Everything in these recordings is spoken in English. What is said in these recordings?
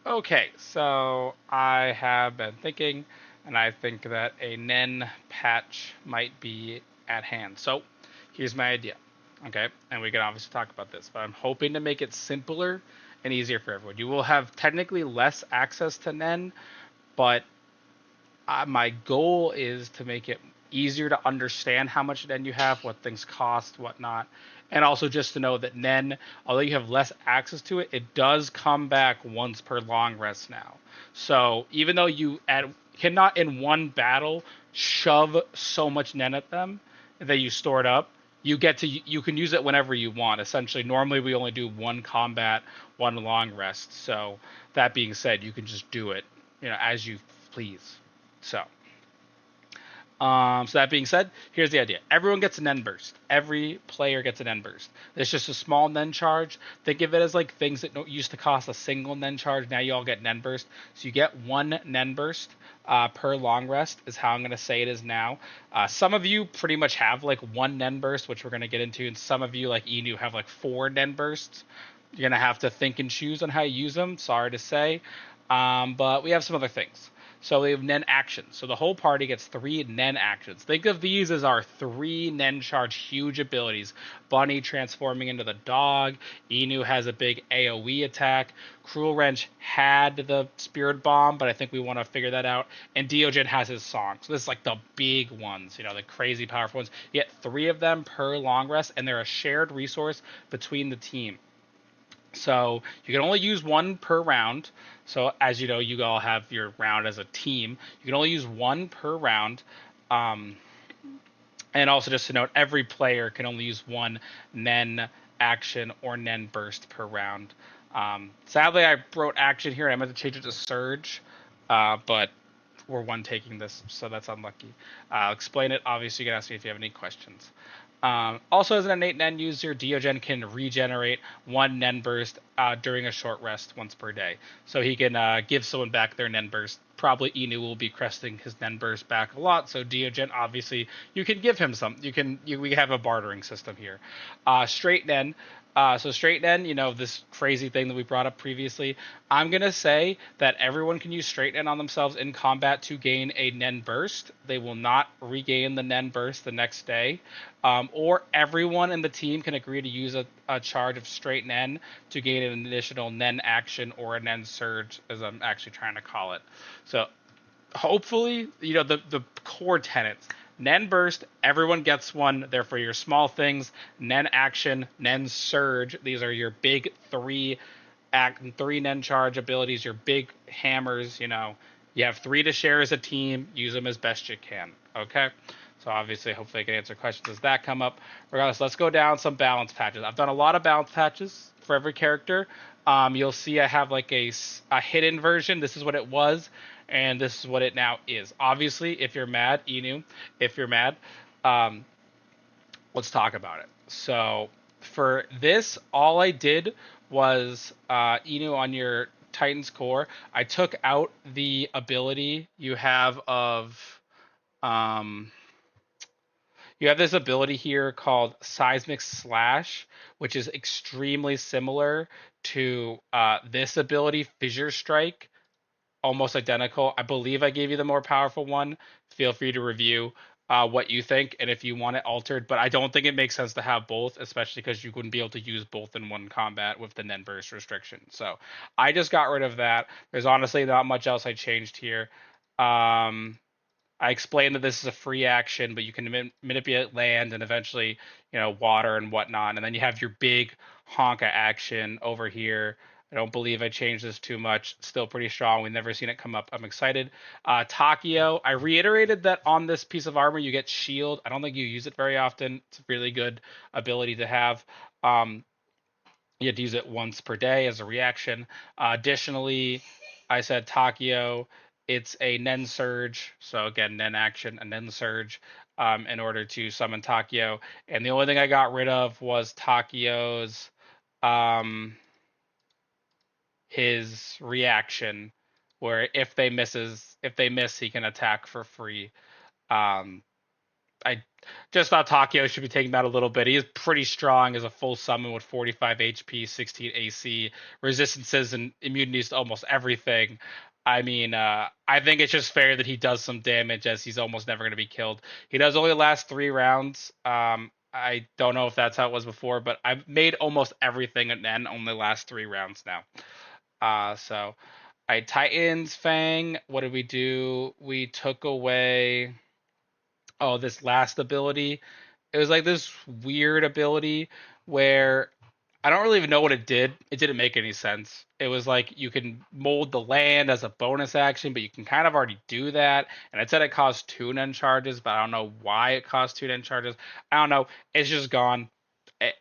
Okay, so I have been thinking, and I think that a Nen patch might be at hand. So here's my idea. Okay, and we can obviously talk about this, but I'm hoping to make it simpler and easier for everyone. You will have technically less access to Nen, but my goal is to make it easier to understand how much Nen you have, what things cost, whatnot, and also just to know that Nen, although you have less access to it, it does come back once per long rest now. So even though cannot in one battle shove so much Nen at them that you store it up, you can use it whenever you want. Essentially, normally we only do one combat, one long rest. So that being said, you can just do it, as you please. So that being said, here's the idea. Everyone gets an Nen burst. Every player gets an Nen burst. It's just a small Nen charge. Think of it as like things that don't used to cost a single Nen charge. Now you all get Nen burst. So you get one Nen burst per long rest is how I'm going to say it is now. Some of you pretty much have like one Nen burst, which we're going to get into. And some of you, like Inu, have like four Nen bursts. You're going to have to think and choose on how you use them. Sorry to say. But we have some other things. So we have Nen actions. So the whole party gets three Nen actions. Think of these as our three Nen charge huge abilities. Bunny transforming into the dog. Inu has a big AoE attack. Cruel Wrench had the Spirit Bomb, but I think we want to figure that out. And Diogen has his song. So this is like the big ones, the crazy powerful ones. You get three of them per long rest, and they're a shared resource between the team. So you can only use one per round. So as you know, you all have your round as a team. You can only use one per round. Um, and also just to note, every player can only use one Nen action or Nen burst per round. Sadly, I wrote action here. I meant to change it to surge, but we're one taking this, so that's unlucky. I'll explain it. Obviously, you can ask me if you have any questions. Also, as an innate Nen user, Diogen can regenerate one Nen burst during a short rest once per day. So he can give someone back their Nen burst. Probably Inu will be cresting his Nen burst back a lot. So Diogen, obviously, you can give him some. We have a bartering system here. Straight Nen. So straight Nen, this crazy thing that we brought up previously. I'm gonna say that everyone can use straight Nen on themselves in combat to gain a Nen burst. They will not regain the Nen burst the next day. Or everyone in the team can agree to use a charge of straight Nen to gain an additional Nen action or a Nen surge, as I'm actually trying to call it. So hopefully, the core tenets. Nen burst, everyone gets one. They're for your small things. Nen action, Nen surge. These are your big three Nen charge abilities. Your big hammers. You have three to share as a team. Use them as best you can. Okay. So obviously, hopefully, I can answer questions as that come up. Regardless, let's go down some balance patches. I've done a lot of balance patches for every character. You'll see I have like a hidden version. This is what it was, and this is what it now is. Obviously, if you're mad, Inu, if you're mad, um, let's talk about it. So for this, all I did was Inu on your Titan's core. I took out the ability you have of um, you have this ability here called Seismic Slash, which is extremely similar to this ability, Fissure Strike, almost identical. I believe I gave you the more powerful one. Feel free to review what you think and if you want it altered, but I don't think it makes sense to have both, especially because you wouldn't be able to use both in one combat with the Nen Burst restriction. So I just got rid of that. There's honestly not much else I changed here. Um, I explained that this is a free action, but you can manipulate land and eventually, water and whatnot. And then you have your big Honka action over here. I don't believe I changed this too much. Still pretty strong. We've never seen it come up. I'm excited. Takio, I reiterated that on this piece of armor you get shield. I don't think you use it very often. It's a really good ability to have. Um, you have to use it once per day as a reaction. Additionally, I said Takio. It's a Nen Surge. So again, Nen action, a Nen Surge in order to summon Takio. And the only thing I got rid of was Takio's um, his reaction, where if they miss, he can attack for free. Um, I just thought Takio should be taking that a little bit. He is pretty strong as a full summon with 45 HP, 16 AC, resistances and immunities to almost everything. I mean, I think it's just fair that he does some damage as he's almost never going to be killed. He does only last 3 rounds. I don't know if that's how it was before, but I've made almost everything and then only last 3 rounds now. So I Titans Fang. What did we do? We took away this last ability. It was like this weird ability where I don't really even know what it did. It didn't make any sense. It was like you can mold the land as a bonus action, but you can kind of already do that. And it said it cost 2 Nen charges, but I don't know why it cost 2 Nen charges. I don't know. It's just gone.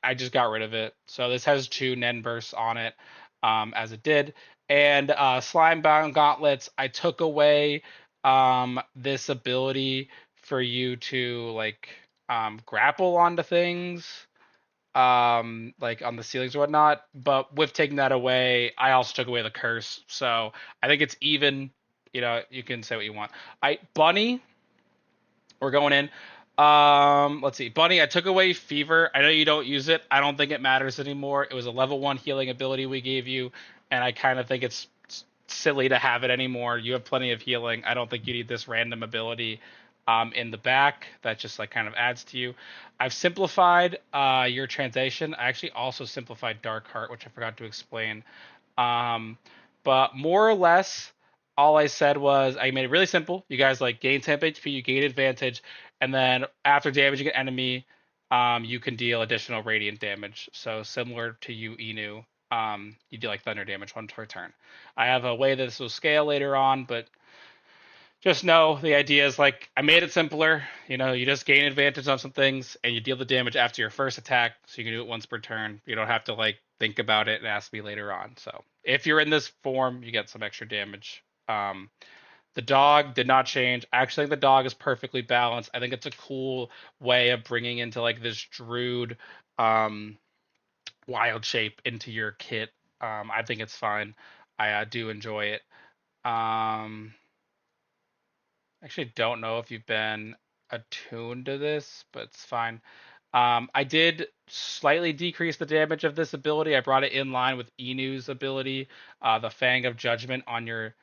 I just got rid of it. So this has 2 Nen bursts on it, as it did. And slime bound gauntlets, I took away this ability for you to like grapple onto things, like on the ceilings or whatnot. But with taking that away, I also took away the curse. So I think it's even. You can say what you want. Bunny, we're going in. Let's see. Bunny, I took away Fever. I know you don't use it. I don't think it matters anymore. It was a level 1 healing ability we gave you, and I kind of think it's silly to have it anymore. You have plenty of healing. I don't think you need this random ability in the back that just like kind of adds to you. I've simplified your translation. I actually also simplified Dark Heart, which I forgot to explain. Um, but more or less, all I said was I made it really simple. You guys like gain 10 HP, you gain advantage, and then after damaging an enemy, you can deal additional radiant damage. So similar to you, Inu, you do like thunder damage once per turn. I have a way that this will scale later on, but just know the idea is like I made it simpler. You just gain advantage on some things and you deal the damage after your first attack, so you can do it once per turn. You don't have to like think about it and ask me later on. So if you're in this form, you get some extra damage. The dog did not change. I actually think the dog is perfectly balanced. I think it's a cool way of bringing into like this druid um, wild shape into your kit. I think it's fine. I do enjoy it. Um, Actually don't know if you've been attuned to this, but it's fine. I did slightly decrease the damage of this ability. I brought it in line with Inu's ability, the Fang of Judgment on your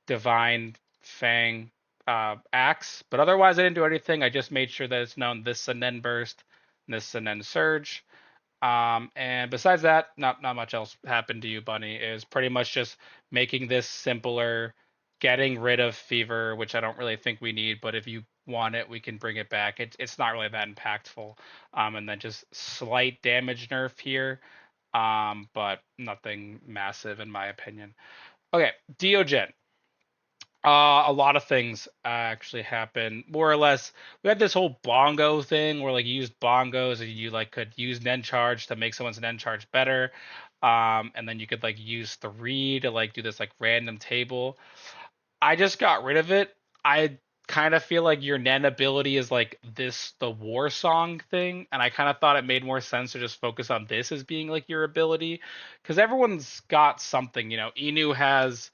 Divine Fang axe. But otherwise, I didn't do anything. I just made sure that it's known this is a Nen Burst, and this is a Nen Surge. And besides that, not much else happened to you, Bunny. It was pretty much just making this simpler, getting rid of Fever, which I don't really think we need, but if you want it, we can bring it back. It's not really that impactful. And then just slight damage nerf here, but nothing massive in my opinion. Okay, Diogen. A lot of things actually happen. More or less, we had this whole bongo thing where like you used bongos and you like could use Nen charge to make someone's Nen charge better. And then you could like use 3 to like do this like random table. I just got rid of it. I kind of feel like your Nen ability is like this the war song thing, and I kind of thought it made more sense to just focus on this as being like your ability, because everyone's got something. Inu has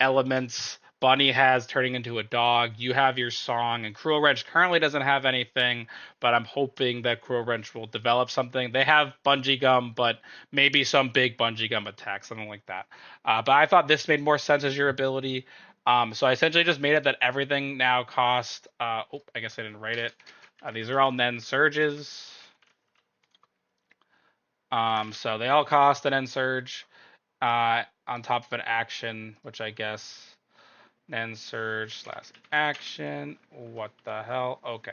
elements. Bunny has turning into a dog. You have your song, and Cruel Wrench currently doesn't have anything, but I'm hoping that Cruel Wrench will develop something. They have Bungee Gum, but maybe some big Bungee Gum attack, something like that. But I thought this made more sense as your ability. So I essentially just made it that everything now cost. I guess I didn't write it. These are all Nen Surges. So they all cost an Nen Surge on top of an action, which I guess Nen Surge slash action. What the hell? Okay.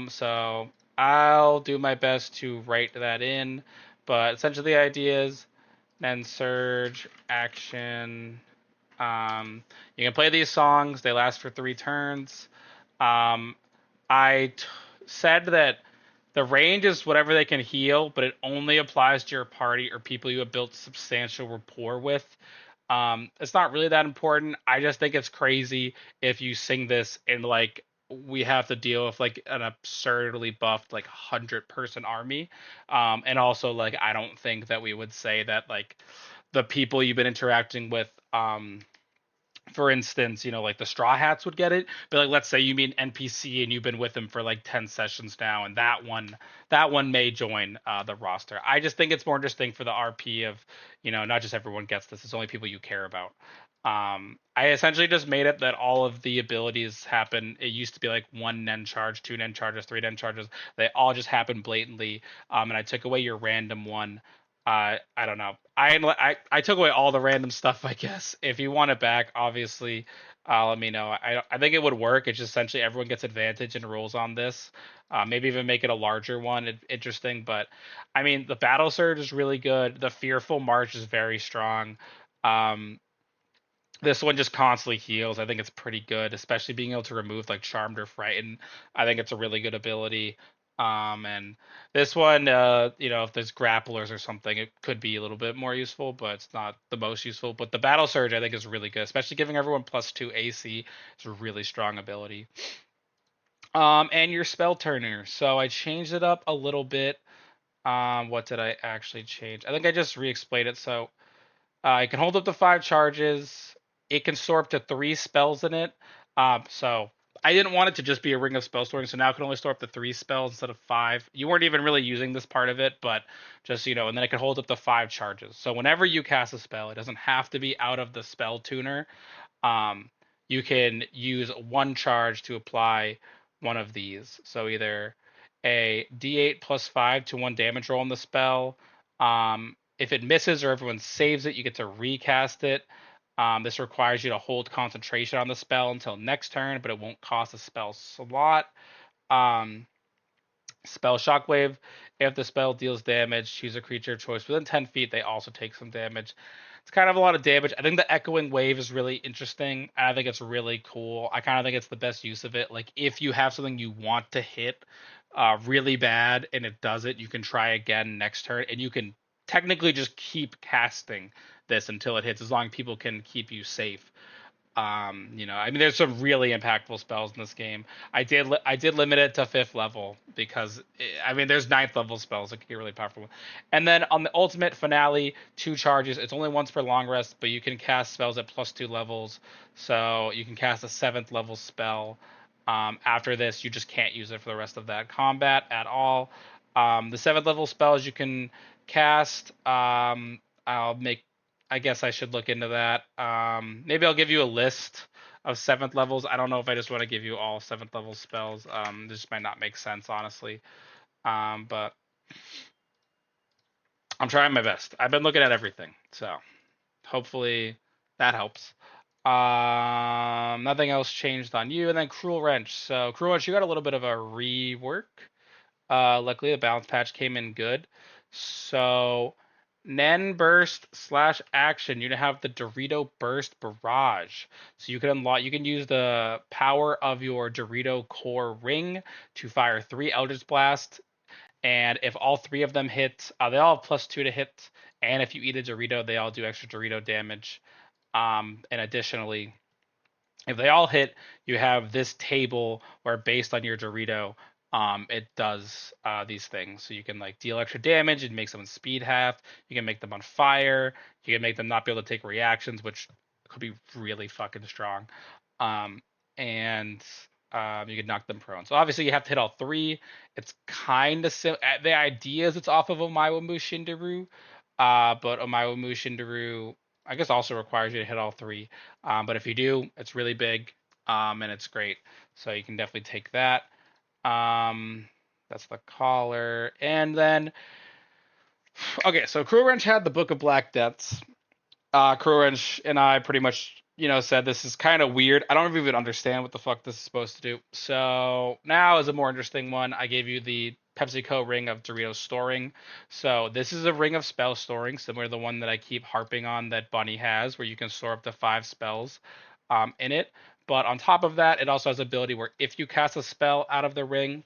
So I'll do my best to write that in, but essentially the idea is Nen Surge action. You can play these songs. They last for 3 turns. Um, I said that the range is whatever they can heal, but it only applies to your party or people you have built substantial rapport with. It's not really that important. I just think it's crazy if you sing this and like we have to deal with like an absurdly buffed like 100-person army. And also like I don't think that we would say that like the people you've been interacting with For instance, like the Straw Hats would get it, but like let's say you meet an NPC and you've been with them for like 10 sessions now, and that one may join the roster. I just think it's more interesting for the RP of, not just everyone gets this, it's only people you care about. I essentially just made it that all of the abilities happen. It used to be like one Nen charge, two Nen charges, three Nen charges. They all just happen blatantly. And I took away your random one. I don't know. I took away all the random stuff. I guess if you want it back, obviously, let me know. I think it would work. It's just essentially everyone gets advantage and rules on this. Maybe even make it a larger one. Interesting, but I mean the battle surge is really good. The fearful march is very strong. Um, this one just constantly heals. I think it's pretty good, especially being able to remove like Charmed or Frightened. I think it's a really good ability. And this one, if there's grapplers or something, it could be a little bit more useful, but it's not the most useful. But the Battle Surge, I think, is really good, especially giving everyone +2 AC. It's a really strong ability. And your Spell Turner. So I changed it up a little bit. What did I actually change? I think I just re-explained it. So it can hold up to 5 charges. It can store up to 3 spells in it. So I didn't want it to just be a ring of spell storing, so now it can only store up to 3 spells instead of 5. You weren't even really using this part of it, but just and then it can hold up to 5 charges. So whenever you cast a spell, it doesn't have to be out of the spell tuner. Um, you can use one charge to apply one of these. So either a D8 +5 to one damage roll on the spell. If it misses or everyone saves it, you get to recast it. This requires you to hold concentration on the spell until next turn, but it won't cost a spell slot. Um, Spell Shockwave. If the spell deals damage, choose a creature of choice within 10 feet. They also take some damage. It's kind of a lot of damage. I think the Echoing Wave is really interesting. I think it's really cool. I kind of think it's the best use of it. Like, if you have something you want to hit really bad and it does it, you can try again next turn, and you can technically just keep casting this until it hits, as long as people can keep you safe. I mean, there's some really impactful spells in this game. I did limit it to 5th level because I mean, there's 9th level spells that can get really powerful. And then on the ultimate finale, 2 charges. It's only once per long rest, but you can cast spells at +2 levels. So you can cast a 7th level spell. After this, you just can't use it for the rest of that combat at all. The 7th level spells you can cast. I'll make I guess I should look into that. Maybe I'll give you a list of 7th levels. I don't know if I just want to give you all 7th level spells. This might not make sense, honestly. But I'm trying my best. I've been looking at everything, so hopefully that helps. Nothing else changed on you, and then Cruel Wrench. So Cruel Wrench, you got a little bit of a rework. Luckily, the balance patch came in good. So, Nen Burst / action. You have the Dorito Burst Barrage. So you can use the power of your Dorito Core Ring to fire 3 Eldritch Blast. And if all 3 of them hit, they all have +2 to hit. And if you eat a Dorito, they all do extra Dorito damage. And additionally, if they all hit, you have this table where based on your Dorito, it does these things. So you can like deal extra damage and make someone's speed half. You can make them on fire. You can make them not be able to take reactions, which could be really fucking strong. Um, and you can knock them prone. So obviously you have to hit all 3. It's kind of the idea is it's off of Omaiwamu Shinderu, but Omaiwamu Shinderu I guess also requires you to hit all 3. But if you do, it's really big, and it's great. So you can definitely take that. Um, that's the collar. And then, okay, so Cruel Wrench had the Book of Black Depths. Cruel Wrench and I pretty much, said this is kind of weird. I don't even understand what the fuck this is supposed to do. So now is a more interesting one. I gave you the PepsiCo ring of Doritos storing. So this is a ring of spell storing, similar to the one that I keep harping on that Bunny has, where you can store up to 5 spells in it. But on top of that, it also has ability where if you cast a spell out of the ring,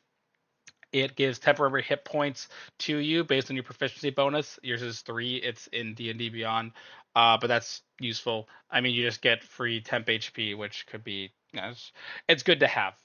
it gives temporary hit points to you based on your proficiency bonus. Yours is 3. It's in D&D Beyond, but that's useful. I mean, you just get free temp HP, which could be it's good to have.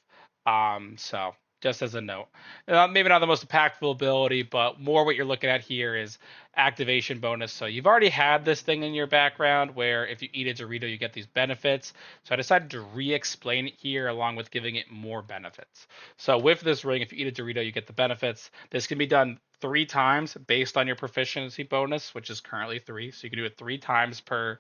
So just as a note. Maybe not the most impactful ability, but more what you're looking at here is activation bonus. So you've already had this thing in your background where if you eat a Dorito, you get these benefits. So I decided to re-explain it here along with giving it more benefits. So with this ring, if you eat a Dorito, you get the benefits. This can be done 3 times based on your proficiency bonus, which is currently 3. So you can do it 3 times per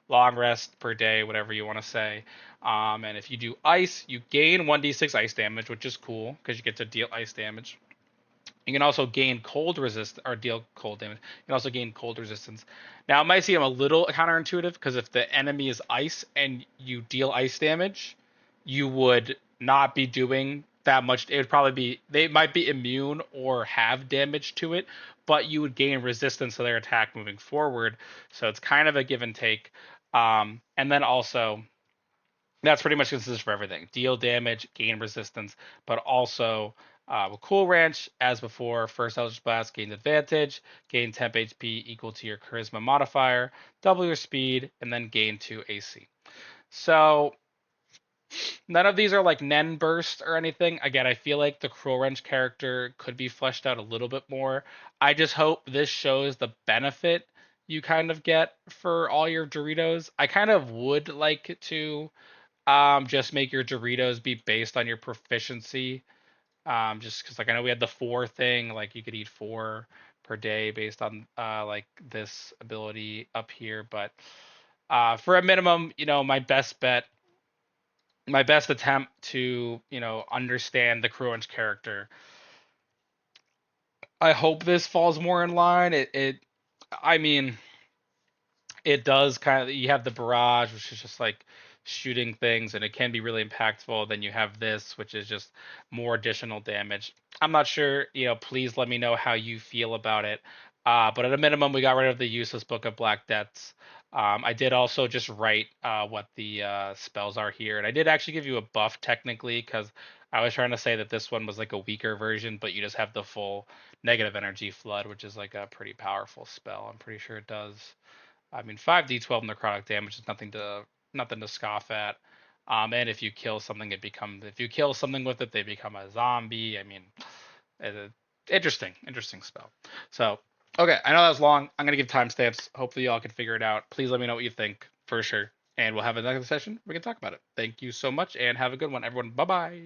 long rest per day, whatever you want to say. And if you do ice, you gain 1d6 ice damage, which is cool because you get to deal ice damage. You can also gain cold resist or deal cold damage. You can also gain cold resistance. Now it might seem a little counterintuitive because if the enemy is ice and you deal ice damage, you would not be doing that much. It would probably be they might be immune or have damage to it, but you would gain resistance to their attack moving forward. So it's kind of a give and take. And then also that's pretty much consistent for everything. Deal damage, gain resistance, but also with Cool Ranch, as before, first Eldritch Blast gains advantage, gain temp HP equal to your Charisma modifier, double your speed, and then gain 2 AC. So none of these are like Nen Burst or anything. Again, I feel like the Cruel Wrench character could be fleshed out a little bit more. I just hope this shows the benefit you kind of get for all your Doritos. I kind of would like to just make your Doritos be based on your proficiency. Just because like I know we had the 4 thing, like you could eat 4 per day based on like this ability up here. But for a minimum, my best attempt to understand the Cruench character. I hope this falls more in line. I mean, it does kind of you have the barrage, which is just like shooting things, and it can be really impactful. Then you have this, which is just more additional damage. I'm not sure, please let me know how you feel about it. But at a minimum, we got rid of the useless Book of Black Debts. I did also just write what the spells are here, and I did actually give you a buff technically because I was trying to say that this one was like a weaker version, but you just have the full negative energy flood, which is like a pretty powerful spell. I'm pretty sure it does. I mean, 5d12 necrotic damage is nothing to scoff at. And if you kill something with it, they become a zombie. I mean, it, interesting spell. So, okay, I know that was long. I'm gonna give timestamps. Hopefully, y'all can figure it out. Please let me know what you think for sure, and we'll have another session. We can talk about it. Thank you so much, and have a good one, everyone. Bye bye.